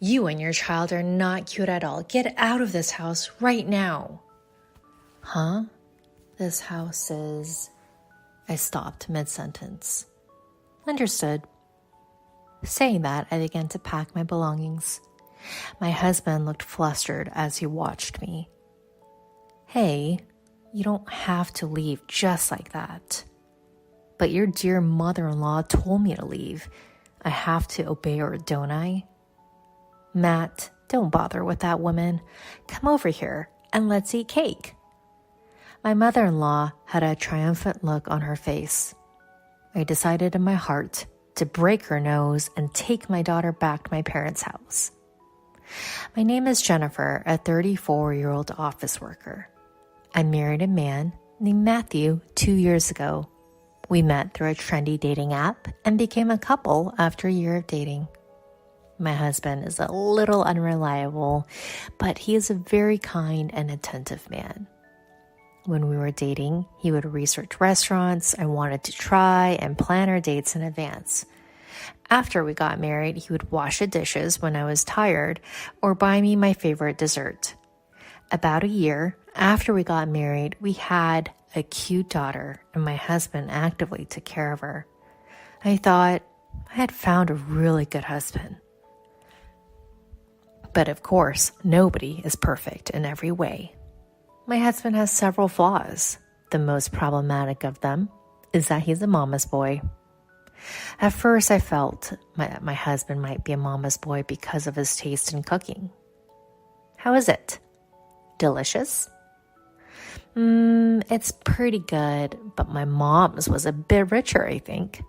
You and your child are not cute at all. Get out of this house right now. Huh? This house is... I stopped mid-sentence. Understood. Saying that, I began to pack my belongings. My husband looked flustered as he watched me. Hey, you don't have to leave just like that. But your dear mother-in-law told me to leave. I have to obey her, don't I? Matt, don't bother with that woman. Come over here and let's eat cake. My mother-in-law had a triumphant look on her face. I decided in my heart to break her nose and take my daughter back to my parents' house. My name is Jennifer, a 34-year-old office worker. I married a man named Matthew 2 years ago. We met through a trendy dating app and became a couple after a year of dating. My husband is a little unreliable, but he is a very kind and attentive man. When we were dating, he would research restaurants I wanted to try and plan our dates in advance. After we got married, he would wash the dishes when I was tired or buy me my favorite dessert. About a year after we got married, we had a cute daughter, and my husband actively took care of her. I thought I had found a really good husband. But of course, nobody is perfect in every way. My husband has several flaws. The most problematic of them is that he's a mama's boy. At first, I felt my husband might be a mama's boy because of his taste in cooking. How is it? Delicious? It's pretty good, but my mom's was a bit richer, I think.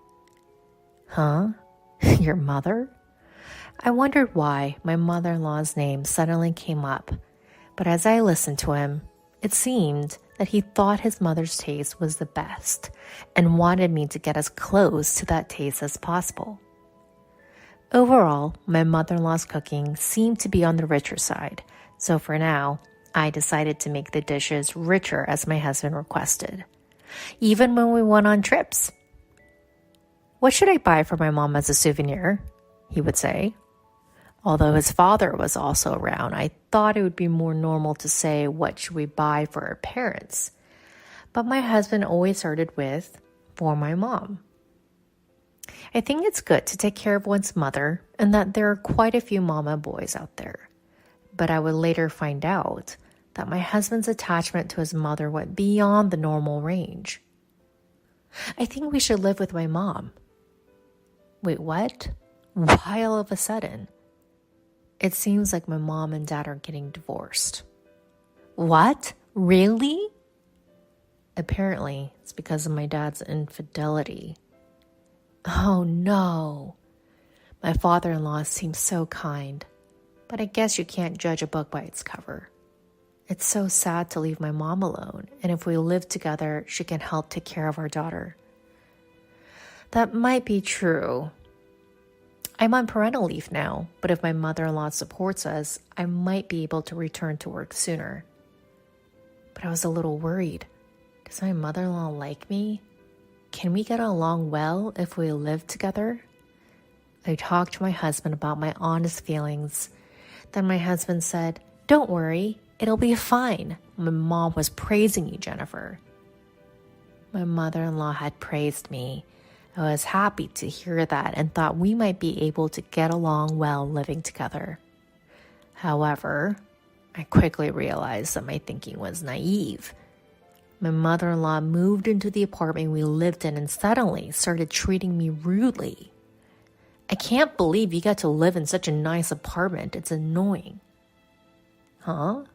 Huh? Your mother? I wondered why my mother-in-law's name suddenly came up, but as I listened to him, it seemed that he thought his mother's taste was the best and wanted me to get as close to that taste as possible. Overall, my mother-in-law's cooking seemed to be on the richer side, so for now, I decided to make the dishes richer as my husband requested, even when we went on trips. What should I buy for my mom as a souvenir? He would say. Although his father was also around, I thought it would be more normal to say, what should we buy for our parents? But my husband always started with, for my mom. I think it's good to take care of one's mother and that there are quite a few mama boys out there. But I would later find out that my husband's attachment to his mother went beyond the normal range. I think we should live with my mom. Wait, what? Why all of a sudden? It seems like my mom and dad are getting divorced. What? Really? Apparently, it's because of my dad's infidelity. Oh no. My father-in-law seems so kind, but I guess you can't judge a book by its cover. It's so sad to leave my mom alone, and if we live together, she can help take care of our daughter. That might be true. I'm on parental leave now, but if my mother-in-law supports us, I might be able to return to work sooner. But I was a little worried. Does my mother-in-law like me? Can we get along well if we live together? I talked to my husband about my honest feelings. Then my husband said, "Don't worry, it'll be fine. My mom was praising you, Jennifer." My mother-in-law had praised me. I was happy to hear that and thought we might be able to get along well living together. However, I quickly realized that my thinking was naive. My mother-in-law moved into the apartment we lived in and suddenly started treating me rudely. I can't believe you get to live in such a nice apartment. It's annoying. Huh?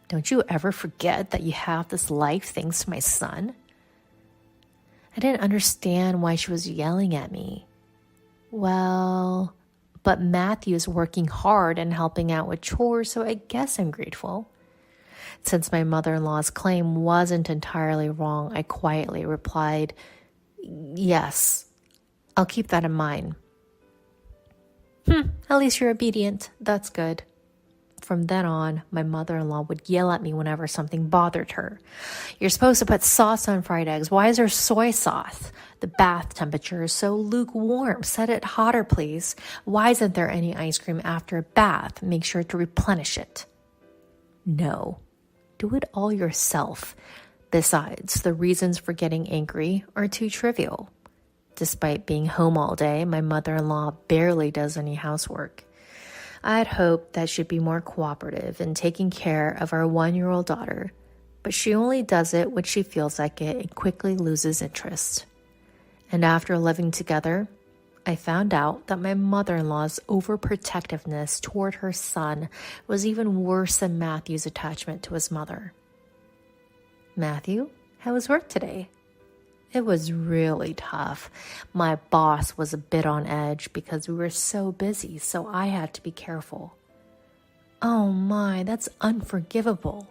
Don't you ever forget that you have this life thanks to my son? I didn't understand why she was yelling at me. Well, but Matthew is working hard and helping out with chores, so I guess I'm grateful. Since my mother-in-law's claim wasn't entirely wrong, I quietly replied, "Yes, I'll keep that in mind." At least you're obedient. That's good. From then on, my mother-in-law would yell at me whenever something bothered her. You're supposed to put sauce on fried eggs. Why is there soy sauce? The bath temperature is so lukewarm. Set it hotter, please. Why isn't there any ice cream after a bath? Make sure to replenish it. No, do it all yourself. Besides, the reasons for getting angry are too trivial. Despite being home all day, my mother-in-law barely does any housework. I had hoped that she'd be more cooperative in taking care of our 1-year-old daughter, but she only does it when she feels like it and quickly loses interest. And after living together, I found out that my mother-in-law's overprotectiveness toward her son was even worse than Matthew's attachment to his mother. Matthew, how was work today? It was really tough. My boss was a bit on edge because we were so busy, so I had to be careful. Oh my, that's unforgivable.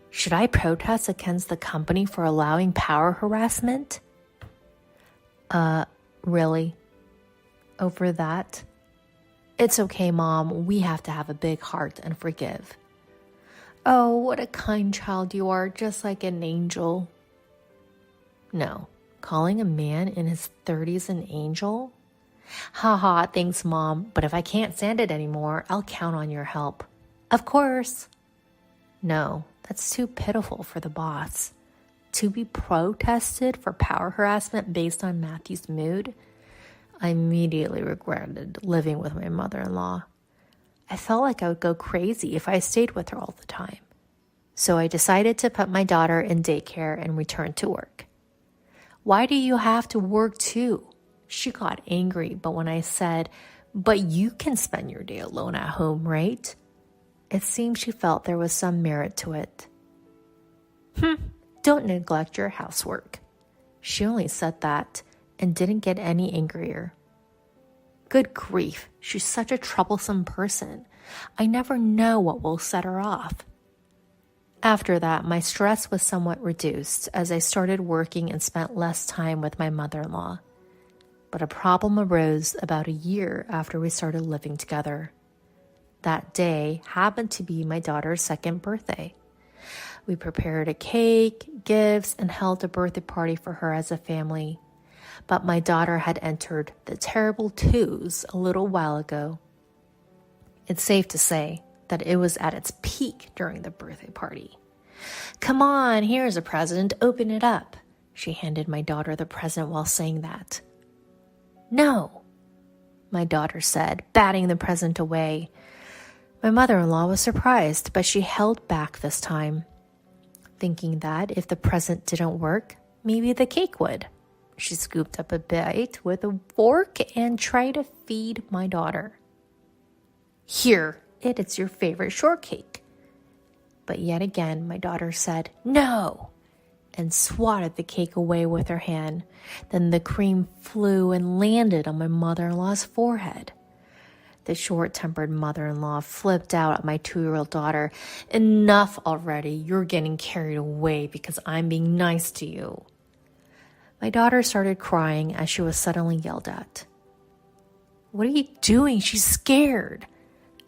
Should I protest against the company for allowing power harassment? Really? Over that? It's okay, Mom. We have to have a big heart and forgive. Oh, what a kind child you are, just like an angel. No, calling a man in his 30s an angel? Haha, thanks, Mom, but if I can't stand it anymore, I'll count on your help. Of course. No, that's too pitiful for the boss. To be protested for power harassment based on Matthew's mood? I immediately regretted living with my mother-in-law. I felt like I would go crazy if I stayed with her all the time. So I decided to put my daughter in daycare and return to work. Why do you have to work too? She got angry, but when I said, but you can spend your day alone at home, right? It seemed she felt there was some merit to it. Don't neglect your housework. She only said that and didn't get any angrier. Good grief, she's such a troublesome person. I never know what will set her off. After that, my stress was somewhat reduced as I started working and spent less time with my mother-in-law. But a problem arose about a year after we started living together. That day happened to be my daughter's 2nd birthday. We prepared a cake, gifts, and held a birthday party for her as a family. But my daughter had entered the terrible 2s a little while ago. It's safe to say that it was at its peak during the birthday party. Come on, here's a present, open it up. She handed my daughter the present while saying that. No, my daughter said, batting the present away. My mother-in-law was surprised, but she held back this time, thinking that if the present didn't work, maybe the cake would. She scooped up a bite with a fork and tried to feed my daughter. Here, it's your favorite shortcake. But yet again, my daughter said, no, and swatted the cake away with her hand. Then the cream flew and landed on my mother-in-law's forehead. The short-tempered mother-in-law flipped out at my 2-year-old daughter. Enough already, you're getting carried away because I'm being nice to you. My daughter started crying as she was suddenly yelled at. What are you doing? She's scared.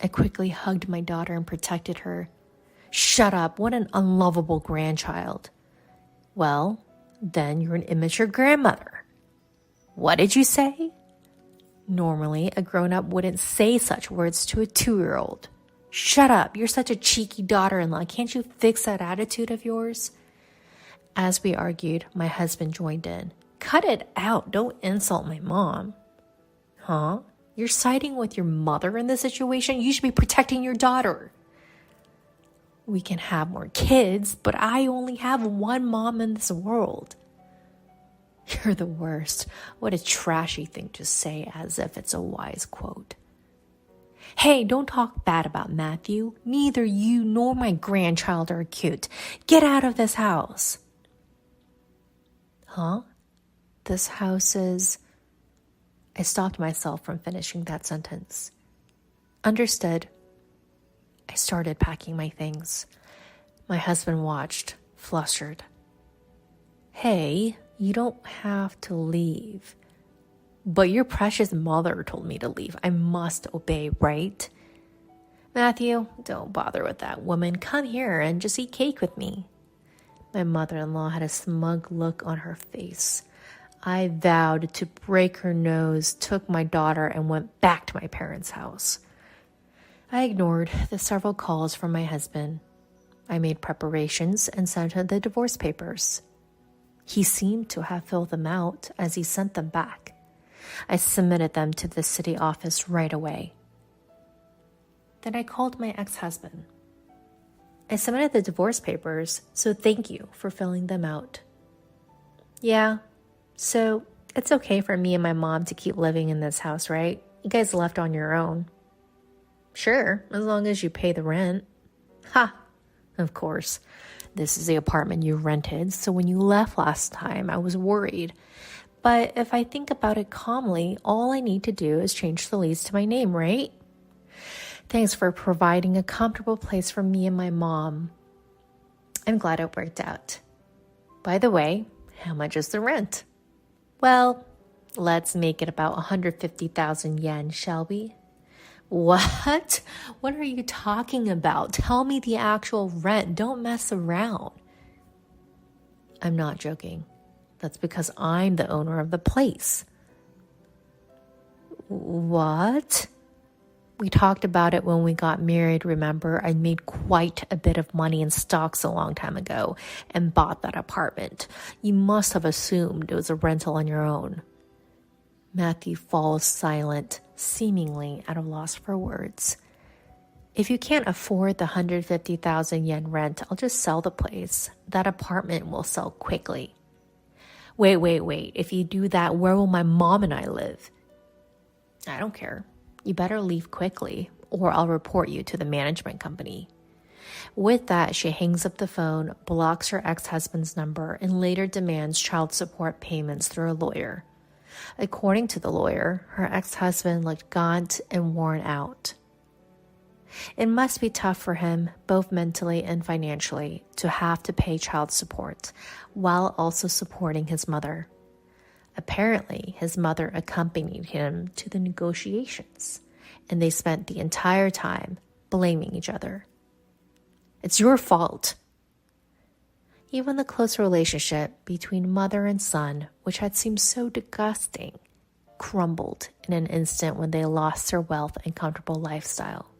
I quickly hugged my daughter and protected her. Shut up, what an unlovable grandchild. Well, then you're an immature grandmother. What did you say? Normally, a grown-up wouldn't say such words to a 2-year-old. Shut up, you're such a cheeky daughter-in-law. Can't you fix that attitude of yours? As we argued, my husband joined in. Cut it out, don't insult my mom. Huh? You're siding with your mother in this situation? You should be protecting your daughter. We can have more kids, but I only have one mom in this world. You're the worst. What a trashy thing to say as if it's a wise quote. Hey, don't talk bad about Matthew. Neither you nor my grandchild are cute. Get out of this house. Huh? This house is... I stopped myself from finishing that sentence. Understood. I started packing my things. My husband watched, flustered. Hey, you don't have to leave. But your precious mother told me to leave. I must obey, right? Matthew, don't bother with that woman. Come here and just eat cake with me. My mother-in-law had a smug look on her face. I vowed to break her nose, took my daughter, and went back to my parents' house. I ignored the several calls from my husband. I made preparations and sent him the divorce papers. He seemed to have filled them out as he sent them back. I submitted them to the city office right away. Then I called my ex-husband. I submitted the divorce papers, so thank you for filling them out. Yeah, so it's okay for me and my mom to keep living in this house, right? You guys left on your own. Sure, as long as you pay the rent. Ha! Of course. This is the apartment you rented, so when you left last time, I was worried. But if I think about it calmly, all I need to do is change the lease to my name, right? Thanks for providing a comfortable place for me and my mom. I'm glad it worked out. By the way, how much is the rent? Well, let's make it about 150,000 yen, shall we? What? What are you talking about? Tell me the actual rent. Don't mess around. I'm not joking. That's because I'm the owner of the place. What? We talked about it when we got married, remember? I made quite a bit of money in stocks a long time ago and bought that apartment. You must have assumed it was a rental on your own. Matthew falls silent, seemingly at a loss for words. If you can't afford the 150,000 yen rent, I'll just sell the place. That apartment will sell quickly. Wait. If you do that, where will my mom and I live? I don't care. You better leave quickly, or I'll report you to the management company. With that, she hangs up the phone, blocks her ex-husband's number, and later demands child support payments through a lawyer. According to the lawyer, her ex-husband looked gaunt and worn out. It must be tough for him, both mentally and financially, to have to pay child support while also supporting his mother. Apparently, his mother accompanied him to the negotiations, and they spent the entire time blaming each other. It's your fault. Even the close relationship between mother and son, which had seemed so disgusting, crumbled in an instant when they lost their wealth and comfortable lifestyle.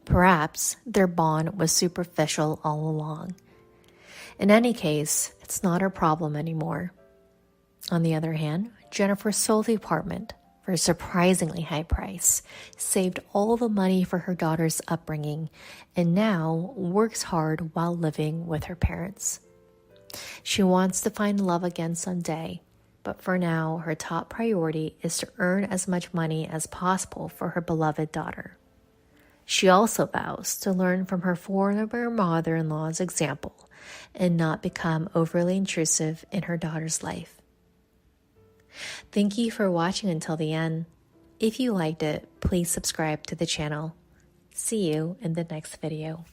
Perhaps their bond was superficial all along. In any case, it's not her problem anymore. On the other hand, Jennifer sold the apartment for a surprisingly high price, saved all the money for her daughter's upbringing, and now works hard while living with her parents. She wants to find love again someday, but for now, her top priority is to earn as much money as possible for her beloved daughter. She also vows to learn from her former mother-in-law's example and not become overly intrusive in her daughter's life. Thank you for watching until the end. If you liked it, please subscribe to the channel. See you in the next video.